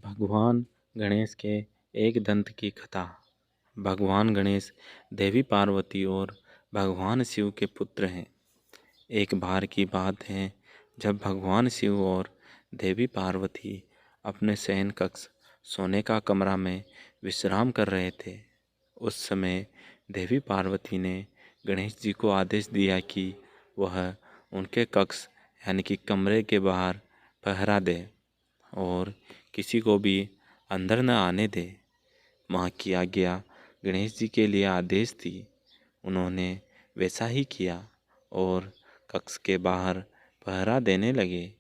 भगवान गणेश के एक दंत की कथा। भगवान गणेश देवी पार्वती और भगवान शिव के पुत्र हैं। एक बार की बात है जब भगवान शिव और देवी पार्वती अपने शयन कक्ष सोने का कमरा में विश्राम कर रहे थे। उस समय देवी पार्वती ने गणेश जी को आदेश दिया कि वह उनके कक्ष यानी कि कमरे के बाहर पहरा दे और किसी को भी अंदर न आने दे। माँ की आज्ञा गणेश जी के लिए आदेश थी। उन्होंने वैसा ही किया और कक्ष के बाहर पहरा देने लगे।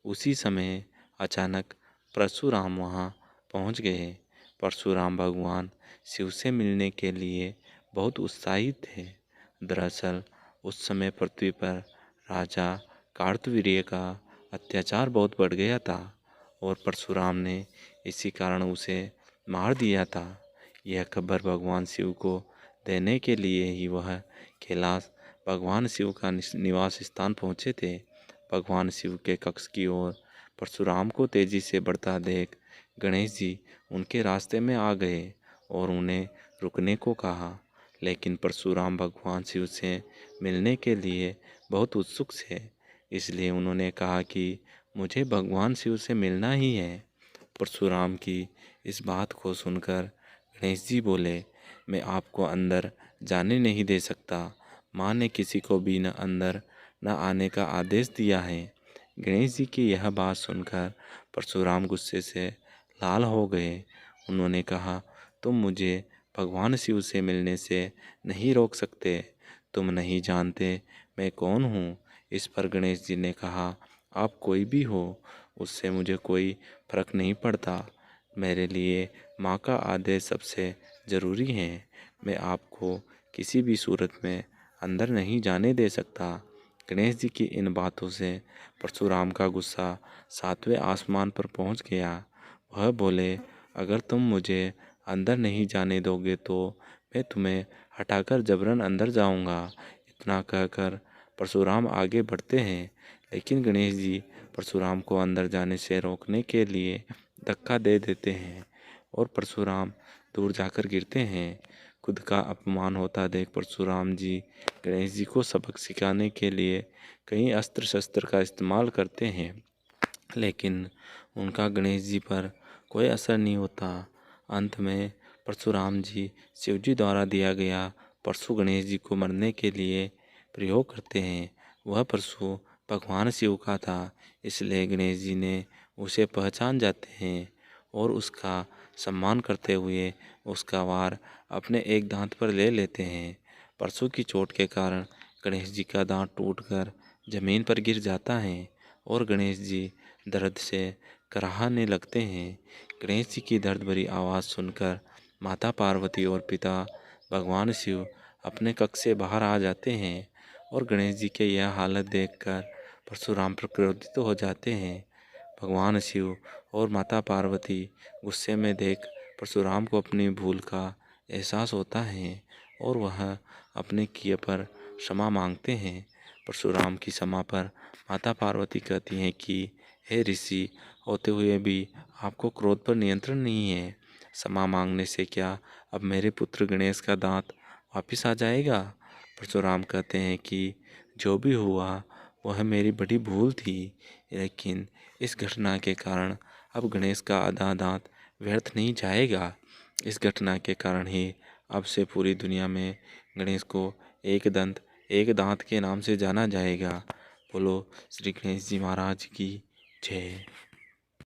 उसी समय अचानक परशुराम वहाँ पहुँच गए। परशुराम भगवान शिव से मिलने के लिए बहुत उत्साहित थे। दरअसल उस समय पृथ्वी पर राजा कार्तवीर्य का अत्याचार बहुत बढ़ गया था और परशुराम ने इसी कारण उसे मार दिया था। यह खबर भगवान शिव को देने के लिए ही वह कैलाश भगवान शिव का निवास स्थान पहुँचे थे। भगवान शिव के कक्ष की ओर परशुराम को तेजी से बढ़ता देख गणेश जी उनके रास्ते में आ गए और उन्हें रुकने को कहा, लेकिन परशुराम भगवान शिव से मिलने के लिए बहुत उत्सुक थे। इसलिए उन्होंने कहा कि मुझे भगवान शिव से मिलना ही है। परशुराम की इस बात को सुनकर गणेश जी बोले, मैं आपको अंदर जाने नहीं दे सकता। माँ ने किसी को भी न अंदर न आने का आदेश दिया है। गणेश जी की यह बात सुनकर परशुराम गुस्से से लाल हो गए। उन्होंने कहा, तुम मुझे भगवान शिव से मिलने से नहीं रोक सकते। तुम नहीं जानते मैं कौन हूँ। इस पर गणेश जी ने कहा, आप कोई भी हो, उससे मुझे कोई फर्क नहीं पड़ता। मेरे लिए माँ का आदेश सबसे ज़रूरी है। मैं आपको किसी भी सूरत में अंदर नहीं जाने दे सकता। गणेश जी की इन बातों से परशुराम का गुस्सा सातवें आसमान पर पहुँच गया। वह बोले, अगर तुम मुझे अंदर नहीं जाने दोगे तो मैं तुम्हें हटाकर जबरन अंदर जाऊंगा। इतना कहकर परशुराम आगे बढ़ते हैं, लेकिन गणेश जी परशुराम को अंदर जाने से रोकने के लिए धक्का दे देते हैं और परशुराम दूर जाकर गिरते हैं। खुद का अपमान होता देख परशुराम जी गणेश जी को सबक सिखाने के लिए कई अस्त्र शस्त्र का इस्तेमाल करते हैं, लेकिन उनका गणेश जी पर कोई असर नहीं होता। अंत में परशुराम जी शिव जी द्वारा दिया गया परशु गणेश जी को मरने के लिए प्रयोग करते हैं। वह परशु भगवान शिव का था, इसलिए गणेश जी ने उसे पहचान जाते हैं और उसका सम्मान करते हुए उसका वार अपने एक दांत पर ले लेते हैं। परशु की चोट के कारण गणेश जी का दांत टूटकर जमीन पर गिर जाता है और गणेश जी दर्द से कराहने लगते हैं। गणेश जी की दर्द भरी आवाज़ सुनकर माता पार्वती और पिता भगवान शिव अपने कक्ष से बाहर आ जाते हैं और गणेश जी के यह हालत देखकर परशुराम पर क्रोधित हो जाते हैं। भगवान शिव और माता पार्वती गुस्से में देख परशुराम को अपनी भूल का एहसास होता है और वह अपने किए पर क्षमा मांगते हैं। परशुराम की क्षमा पर माता पार्वती कहती हैं कि हे ऋषि होते हुए भी आपको क्रोध पर नियंत्रण नहीं है। क्षमा मांगने से क्या अब मेरे पुत्र गणेश का दांत वापिस आ जाएगा? परशुराम कहते हैं कि जो भी हुआ वह मेरी बड़ी भूल थी, लेकिन इस घटना के कारण अब गणेश का आधा दांत व्यर्थ नहीं जाएगा। इस घटना के कारण ही अब से पूरी दुनिया में गणेश को एक दंत एक दांत के नाम से जाना जाएगा। बोलो श्री गणेश जी महाराज की जय।